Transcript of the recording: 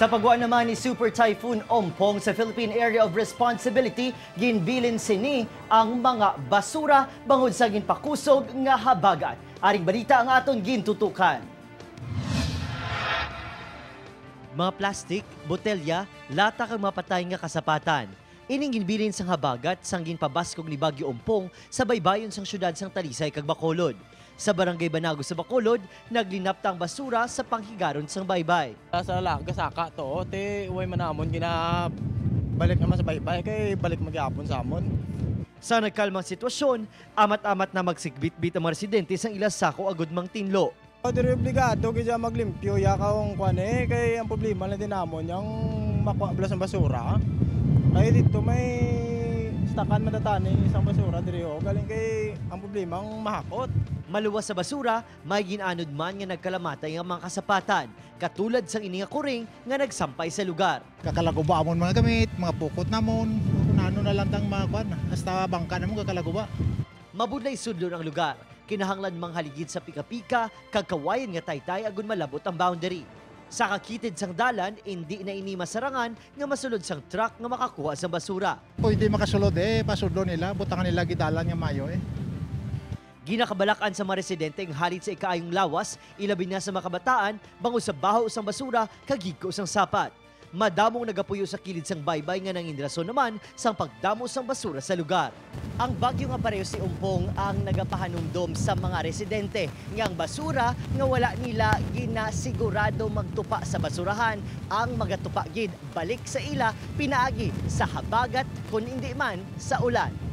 Sa pagwa naman ni Super Typhoon Ompong sa Philippine Area of Responsibility, ginbilin sini ang mga basura bangod sa ginpakusog nga habagat. Aring balita ang aton gintutukan. Mga plastik, botelya, lata kang mapatay nga kasapatan. Ining ginbilin sang habagat sang ginpabaskog ni Bagyo Ompong sa baybayon sang syudad sang Talisay kag Bacolod. Sa barangay Banago sa Bacolod, naglinap tang basura sa panghigaron sang baybay. Sa gasaka to, te uway manamon gina balik naman sa baybay kay balik magyapon sa amon. Sa nagkalmang sitwasyon, amat-amat na magsigbit-bit ang mga residente sang ilas sako agud mang tinlo. Diri obligado kaya maglimpyo ya kaong kuan kay ang problema lang din namon yung makuablas ng basura. Ay dito may stakan madatani isang basura diri galing kay ang problema ang mahakot. Maluwas sa basura, may ginanod man nga nagkalamatay ang mga kasapatan, katulad sang ini nga kuring nga nagsampay sa lugar. Kakalaguba amon mga gamit, mga pukot namon, ano na lang tang mga kuan, hasta bangka namon kakalaguba. Mabudlay sudlon ang lugar, kinahanglan mang haligid sa pika-pika, kagkawayan nga taytay agon malabot ang boundary. Sa kakitid sang dalan, hindi na ini masarangan nga masulod sang truck nga makakuha sa basura. Pwede makasulod pasudlo nila, butangan nila gidalan nga mayo Ginakabalakan sa mga residente ang halit sa ikaayong lawas, ilabi na sa mga kabataan, bango sa baho sang basura, kagigko sang sapat. Madamong nagapuyo sa kilid sang baybay nga nangin rason naman sang pagdamo sang basura sa lugar. Ang bagyo nga pareho si Ompong ang nagapahanumdom sa mga residente ngang basura nga wala nila ginasigurado magtupa sa basurahan, ang magatupa gid balik sa ila pinaagi sa habagat kun hindi man sa ulan.